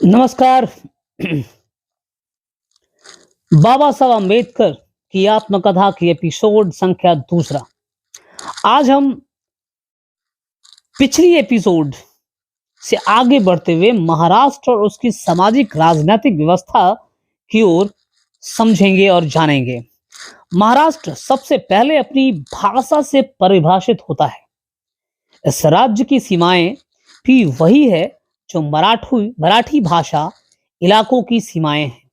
नमस्कार। बाबा साहब अम्बेडकर की आत्मकथा की एपिसोड संख्या दूसरा। आज हम पिछली एपिसोड से आगे बढ़ते हुए महाराष्ट्र और उसकी सामाजिक राजनीतिक व्यवस्था की ओर समझेंगे और जानेंगे। महाराष्ट्र सबसे पहले अपनी भाषा से परिभाषित होता है। इस राज्य की सीमाएं भी वही है जो मराठी भाषा इलाकों की सीमाएं हैं।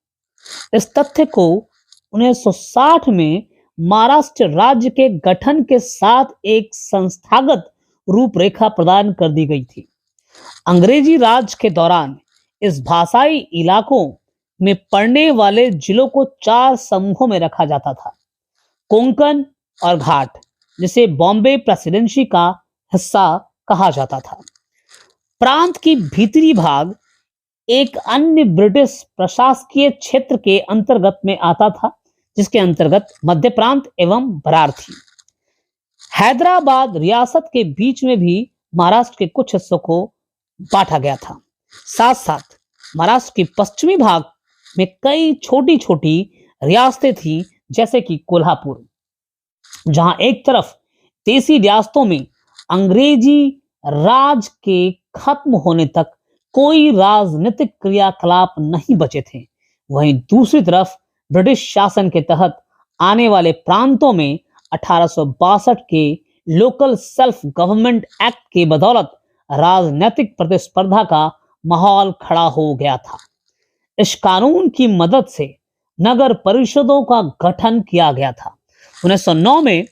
इस तथ्य को 1960 में महाराष्ट्र राज्य के गठन के साथ एक संस्थागत रूपरेखा प्रदान कर दी गई थी। अंग्रेजी राज के दौरान इस भाषाई इलाकों में पड़ने वाले जिलों को 4 समूहों में रखा जाता था। कोंकण और घाट, जिसे बॉम्बे प्रेसिडेंसी का हिस्सा कहा जाता था। प्रांत की भीतरी भाग एक अन्य ब्रिटिश प्रशासकीय क्षेत्र के अंतर्गत में आता था, जिसके अंतर्गत मध्य प्रांत एवं बरार थी। हैदराबाद रियासत के बीच में भी महाराष्ट्र के कुछ हिस्सों को बांटा गया था। साथ साथ महाराष्ट्र के पश्चिमी भाग में कई छोटी छोटी रियासतें थी, जैसे कि कोल्हापुर, जहां एक तरफ देसी रियासतों में अंग्रेजी राज के खत्म होने तक कोई राजनीतिक क्रियाकलाप नहीं बचे थे, वहीं दूसरी तरफ ब्रिटिश शासन के तहत आने वाले प्रांतों में 1862 के लोकल सेल्फ गवर्नमेंट एक्ट के बदौलत राजनीतिक प्रतिस्पर्धा का माहौल खड़ा हो गया था। इस कानून की मदद से नगर परिषदों का गठन किया गया था। 1909 में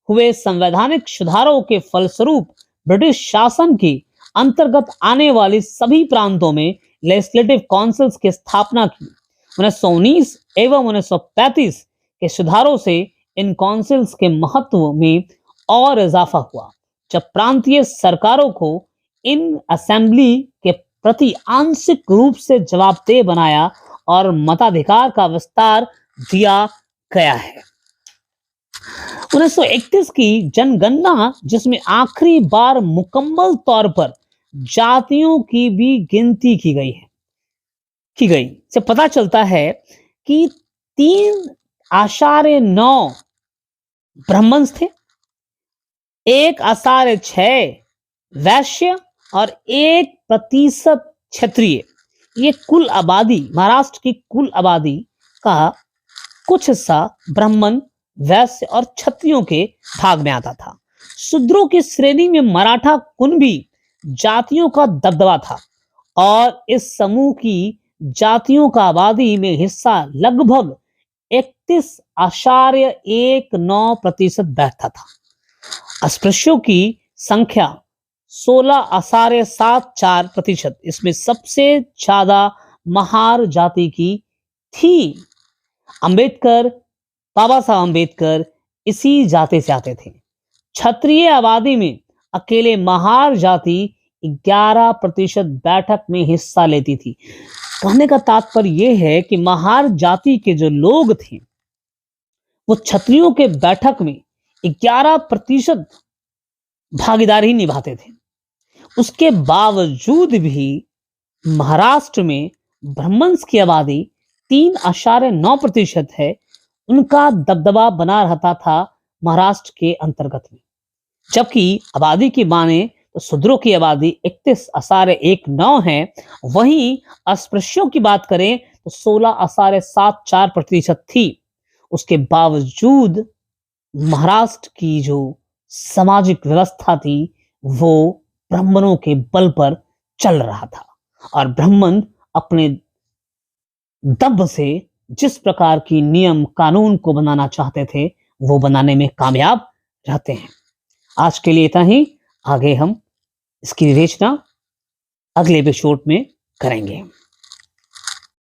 हुए संवैधानिक सुधारों के फलस्वरूप ब्रिटिश शासन की अंतर्गत आने वाली सभी प्रांतों में लेजिस्लेटिव काउंसिल्स की स्थापना की। 1919 एवं 1935 के सुधारों से इन काउंसिल्स के महत्व में और इजाफा हुआ, जब प्रांतीय सरकारों को इन असेंबली के प्रति आंशिक रूप से जवाबदेह बनाया और मताधिकार का विस्तार दिया गया है। 1931 की जनगणना, जिसमें आखिरी बार मुकम्मल तौर पर जातियों की भी गिनती की गई से पता चलता है कि 3.9 ब्राह्मण थे, 1.6 वैश्य और 1% क्षत्रिय। ये कुल आबादी, महाराष्ट्र की कुल आबादी का कुछ हिस्सा ब्राह्मण, वैश्य और क्षत्रियों के भाग में आता था। शूद्रों की श्रेणी में मराठा, कुणबी जातियों का दबदबा था और इस समूह की जातियों का आबादी में हिस्सा लगभग 31.19% बैठता था। अस्पृश्यों की संख्या 16.74%, इसमें सबसे ज्यादा महार जाति की थी। बाबा साहब अम्बेडकर इसी जाति से आते थे। क्षत्रिय आबादी में अकेले महार जाति 11% बैठक में हिस्सा लेती थी। कहने का तात्पर्य यह है कि महार जाति के जो लोग थे वो क्षत्रियों के बैठक में 11% भागीदारी निभाते थे। उसके बावजूद भी महाराष्ट्र में ब्राह्मण की आबादी 3.9% है। उनका दबदबा बना रहता था महाराष्ट्र के अंतर्गत में, जबकि आबादी की माने तो शूद्रों की आबादी 31.19 है। वहीं अस्पृश्यों की बात करें तो 16.74% थी। उसके बावजूद महाराष्ट्र की जो सामाजिक व्यवस्था थी वो ब्राह्मणों के बल पर चल रहा था, और ब्राह्मण अपने दब से जिस प्रकार की नियम कानून को बनाना चाहते थे वो बनाने में कामयाब रहते हैं। आज के लिए इतना ही। आगे हम इसकी विवेचना अगले एपिसोड में करेंगे।